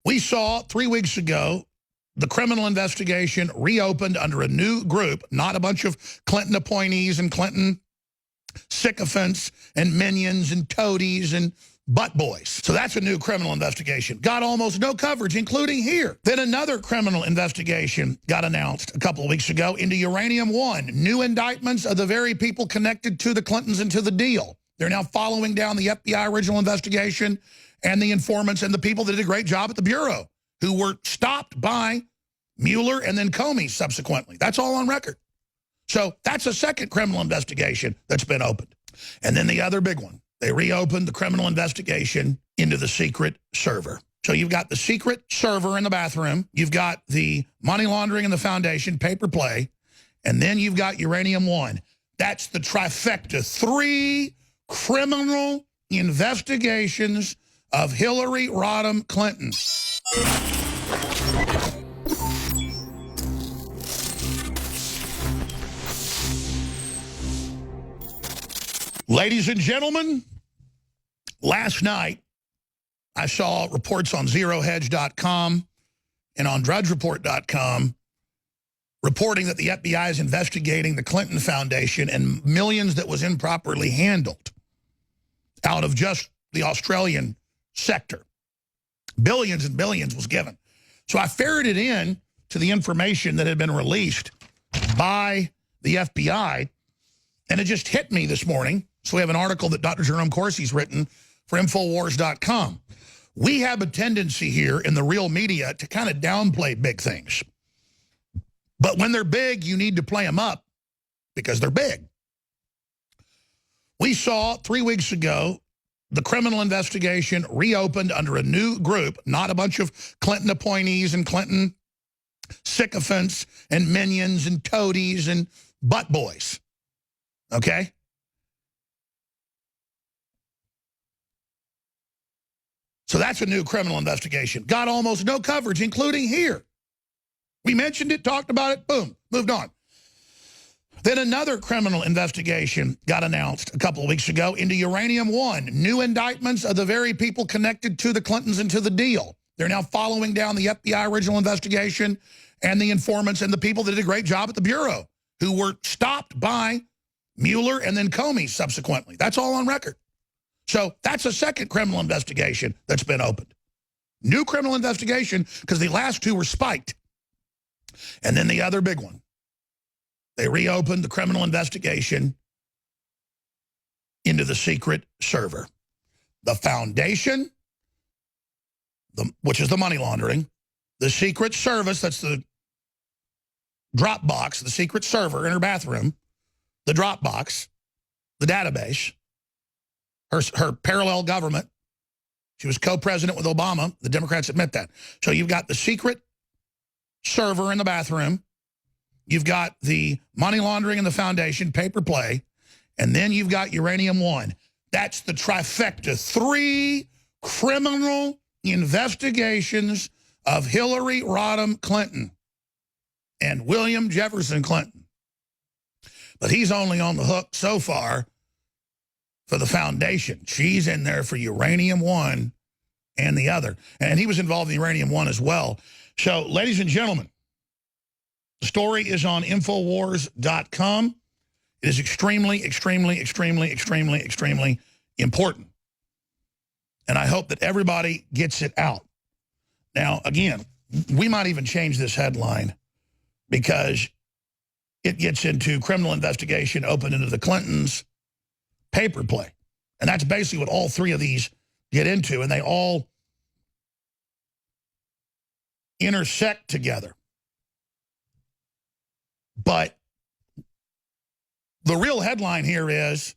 We saw 3 weeks ago the criminal investigation reopened under a new group, not a bunch of Clinton appointees and Clinton sycophants and minions and toadies and butt boys. So that's a new criminal investigation. Got almost no coverage, including here. Then another criminal investigation got announced a couple of weeks ago into Uranium One. New indictments of the very people connected to the Clintons and to the deal. They're now following down the FBI original investigation and the informants and the people that did a great job at the Bureau who were stopped by Mueller and then Comey subsequently. That's all on record. So that's a second criminal investigation that's been opened. And then the other big one, they reopened the criminal investigation into the secret server. So you've got the secret server in the bathroom. You've got the money laundering in the foundation, paper play. And then you've got Uranium One. That's the trifecta. 3 criminal investigations of Hillary Rodham Clinton. Ladies and gentlemen, last night I saw reports on ZeroHedge.com and on DrudgeReport.com reporting that the FBI is investigating the Clinton Foundation and millions that was improperly handled out of just the Australian sector. Billions and billions was given. So I ferreted in to the information that had been released by the FBI, and it just hit me this morning. So we have an article that Dr. Jerome Corsi's written for Infowars.com. We have a tendency here in the real media to kind of downplay big things. But when they're big, you need to play them up because they're big. We saw 3 weeks ago the criminal investigation reopened under a new group, not a bunch of Clinton appointees and Clinton sycophants and minions and toadies and butt boys. Okay? So that's a new criminal investigation. Got almost no coverage, including here. We mentioned it, talked about it, boom, moved on. Then another criminal investigation got announced a couple of weeks ago into Uranium One. New indictments of the very people connected to the Clintons and to the deal. They're now following down the FBI original investigation and the informants and the people that did a great job at the Bureau who were stopped by Mueller and then Comey subsequently. That's all on record. So that's a second criminal investigation that's been opened. New criminal investigation because the last 2 were spiked. And then the other big one. They reopened the criminal investigation into the secret server. The foundation, which is the money laundering, the secret service, that's the Dropbox, the secret server in her bathroom, the Dropbox, the database, her parallel government. She was co-president with Obama. The Democrats admit that. So you've got the secret server in the bathroom. You've got the money laundering in the foundation, paper play. And then you've got Uranium One. That's the trifecta. 3 criminal investigations of Hillary Rodham Clinton and William Jefferson Clinton. But he's only on the hook so far for the foundation. She's in there for Uranium One and the other. And he was involved in Uranium One as well. So, ladies and gentlemen, the story is on Infowars.com. It is extremely, extremely, extremely, extremely, extremely important. And I hope that everybody gets it out. Now, again, we might even change this headline because it gets into criminal investigation open into the Clintons' paper play. And that's basically what all 3 of these get into, and they all intersect together. But the real headline here is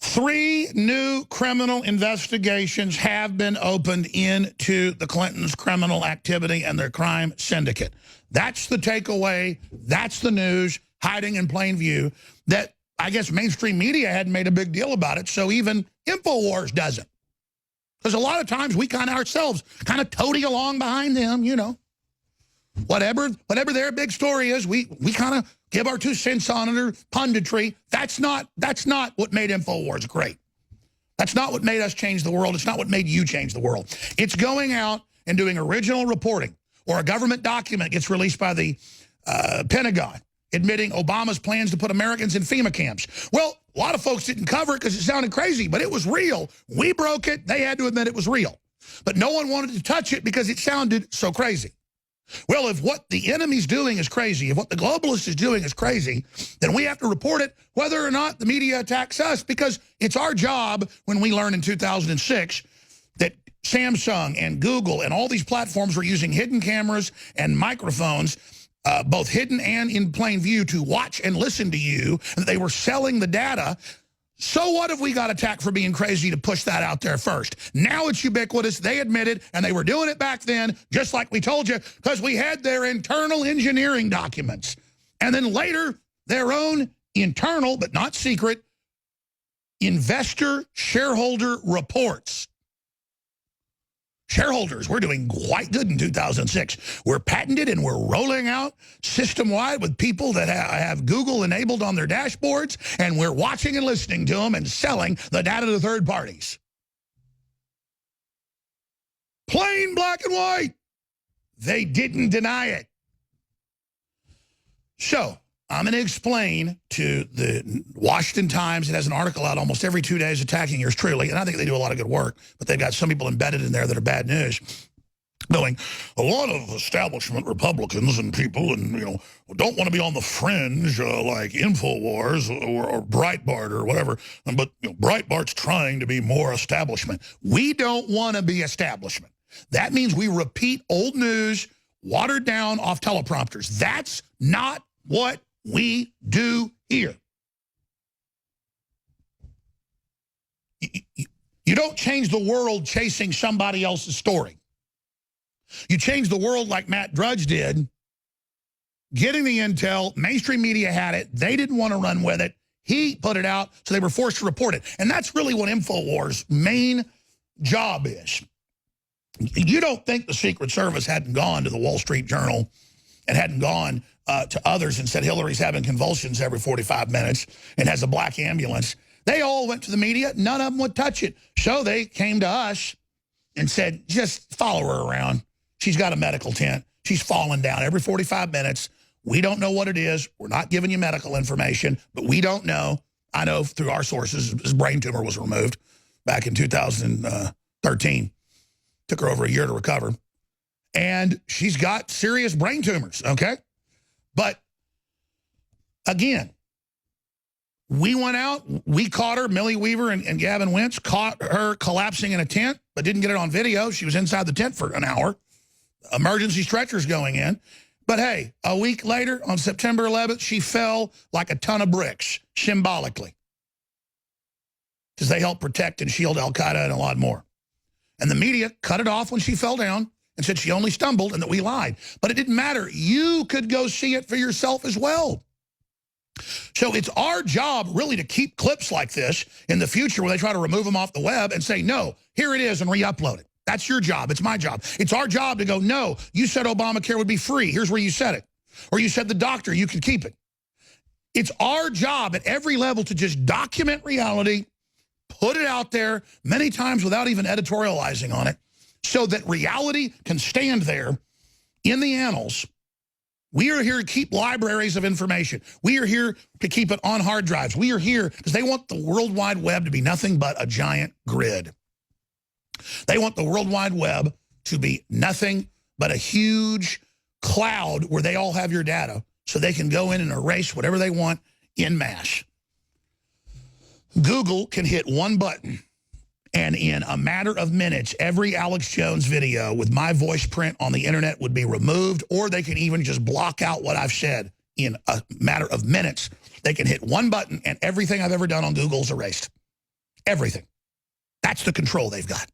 3 new criminal investigations have been opened into the Clintons' criminal activity and their crime syndicate. That's the takeaway. That's the news, hiding in plain view, that I guess mainstream media hadn't made a big deal about it, so even Infowars doesn't. Because a lot of times we kind of ourselves kind of toady along behind them, you know. Whatever their big story is, we kind of give our 2 cents on it or punditry. That's not what made Infowars great. That's not what made us change the world. It's not what made you change the world. It's going out and doing original reporting, or a government document gets released by the Pentagon admitting Obama's plans to put Americans in FEMA camps. Well, a lot of folks didn't cover it because it sounded crazy, but it was real. We broke it. They had to admit it was real. But no one wanted to touch it because it sounded so crazy. Well, if what the enemy's doing is crazy, if what the globalist is doing is crazy, then we have to report it whether or not the media attacks us, because it's our job when we learned in 2006 that Samsung and Google and all these platforms were using hidden cameras and microphones, both hidden and in plain view, to watch and listen to you, and that they were selling the data. So what if we got attacked for being crazy to push that out there first? Now it's ubiquitous. They admitted, and they were doing it back then, just like we told you, because we had their internal engineering documents. And then later, their own internal, but not secret, investor shareholder reports. Shareholders, we're doing quite good in 2006. We're patented and we're rolling out system-wide with people that have Google enabled on their dashboards, and we're watching and listening to them and selling the data to third parties. Plain black and white. They didn't deny it. So I'm going to explain to the Washington Times. It has an article out almost every 2 days attacking yours truly, and I think they do a lot of good work, but they've got some people embedded in there that are bad news, going, a lot of establishment Republicans and people, and don't want to be on the fringe like InfoWars or Breitbart or whatever, but Breitbart's trying to be more establishment. We don't want to be establishment. That means we repeat old news, watered down off teleprompters. That's not what we do here. You don't change the world chasing somebody else's story. You change the world like Matt Drudge did, getting the intel. Mainstream media had it. They didn't want to run with it. He put it out, so they were forced to report it. And that's really what InfoWars' main job is. You don't think the Secret Service hadn't gone to the Wall Street Journal and hadn't gone to others and said Hillary's having convulsions every 45 minutes and has a black ambulance. They all went to the media. None of them would touch it. So they came to us and said, just follow her around. She's got a medical tent. She's falling down every 45 minutes. We don't know what it is. We're not giving you medical information, but we don't know. I know through our sources, his brain tumor was removed back in 2013. Took her over a year to recover. And she's got serious brain tumors, okay? But, again, we went out, we caught her, Millie Weaver and Gavin Wentz caught her collapsing in a tent, but didn't get it on video. She was inside the tent for an hour. Emergency stretchers going in. But, hey, a week later, on September 11th, she fell like a ton of bricks, symbolically. Because they helped protect and shield al-Qaeda and a lot more. And the media cut it off when she fell down and said she only stumbled and that we lied. But it didn't matter. You could go see it for yourself as well. So it's our job, really, to keep clips like this in the future where they try to remove them off the web and say, no, here it is, and re-upload it. That's your job. It's my job. It's our job to go, no, you said Obamacare would be free. Here's where you said it. Or you said the doctor, you could keep it. It's our job at every level to just document reality, put it out there many times without even editorializing on it, so that reality can stand there in the annals. We are here to keep libraries of information. We are here to keep it on hard drives. We are here because they want the World Wide Web to be nothing but a giant grid. They want the World Wide Web to be nothing but a huge cloud where they all have your data so they can go in and erase whatever they want en masse. Google can hit one button, and in a matter of minutes, every Alex Jones video with my voice print on the internet would be removed, or they can even just block out what I've said in a matter of minutes. They can hit one button, and everything I've ever done on Google's erased. Everything. That's the control they've got.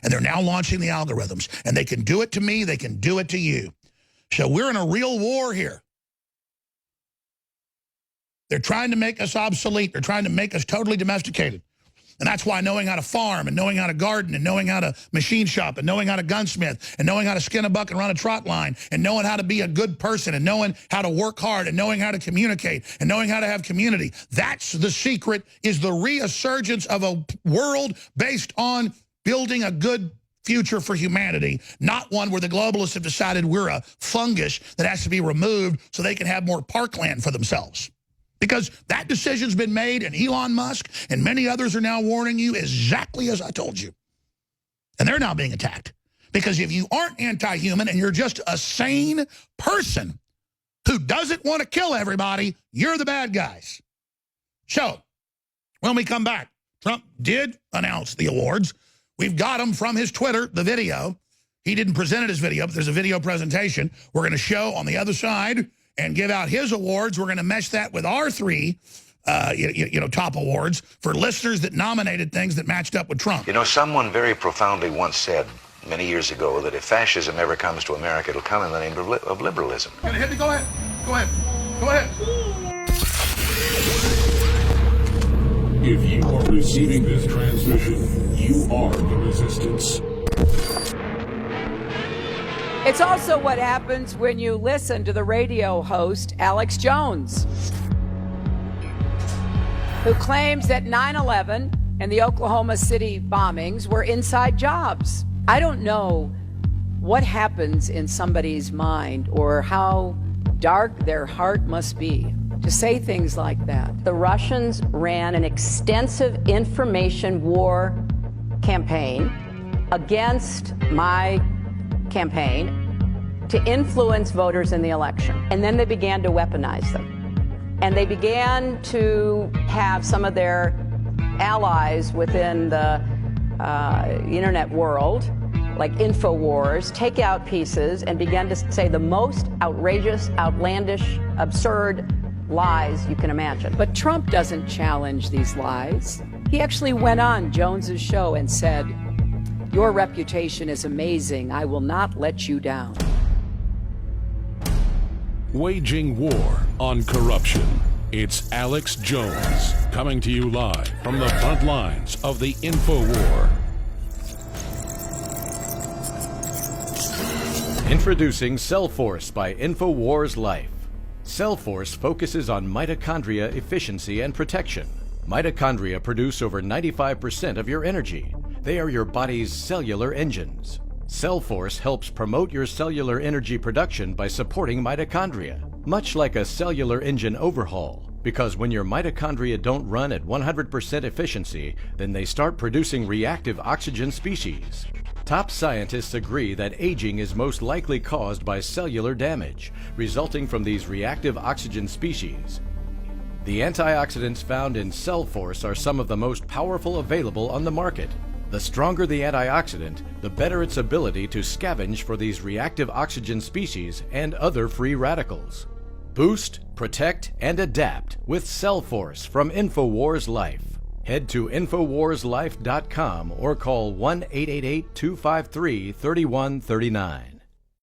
And they're now launching the algorithms, and they can do it to me. They can do it to you. So we're in a real war here. They're trying to make us obsolete. They're trying to make us totally domesticated. And that's why knowing how to farm and knowing how to garden and knowing how to machine shop and knowing how to gunsmith and knowing how to skin a buck and run a trot line and knowing how to be a good person and knowing how to work hard and knowing how to communicate and knowing how to have community. That's the secret, is the resurgence of a world based on building a good future for humanity, not one where the globalists have decided we're a fungus that has to be removed so they can have more parkland for themselves. Because that decision's been made, and Elon Musk and many others are now warning you exactly as I told you. And they're now being attacked. Because if you aren't anti-human and you're just a sane person who doesn't want to kill everybody, you're the bad guys. So, when we come back, Trump did announce the awards. We've got them from his Twitter, the video. He didn't present it as video, but there's a video presentation we're going to show on the other side and give out his awards. We're going to mesh that with our three, top awards for listeners that nominated things that matched up with Trump. You know, someone very profoundly once said many years ago that if fascism ever comes to America, it'll come in the name of liberalism. Go ahead. Go ahead. Go ahead. Go ahead. If you are receiving this transmission, you are the resistance. It's also what happens when you listen to the radio host, Alex Jones, who claims that 9/11 and the Oklahoma City bombings were inside jobs. I don't know what happens in somebody's mind or how dark their heart must be to say things like that. The Russians ran an extensive information war campaign against my campaign to influence voters in the election. And then they began to weaponize them. And they began to have some of their allies within the internet world, like InfoWars, take out pieces and began to say the most outrageous, outlandish, absurd lies you can imagine. But Trump doesn't challenge these lies. He actually went on Jones's show and said, "Your reputation is amazing. I will not let you down." Waging war on corruption. It's Alex Jones coming to you live from the front lines of the InfoWar. Introducing Cellforce by InfoWars Life. Cellforce focuses on mitochondria efficiency and protection. Mitochondria produce over 95% of your energy. They are your body's cellular engines. Cellforce helps promote your cellular energy production by supporting mitochondria, much like a cellular engine overhaul, because when your mitochondria don't run at 100% efficiency, then they start producing reactive oxygen species. Top scientists agree that aging is most likely caused by cellular damage, resulting from these reactive oxygen species. The antioxidants found in Cellforce are some of the most powerful available on the market. The stronger the antioxidant, the better its ability to scavenge for these reactive oxygen species and other free radicals. Boost, protect, and adapt with Cellforce from InfoWars Life. Head to InfoWarsLife.com or call 1-888-253-3139.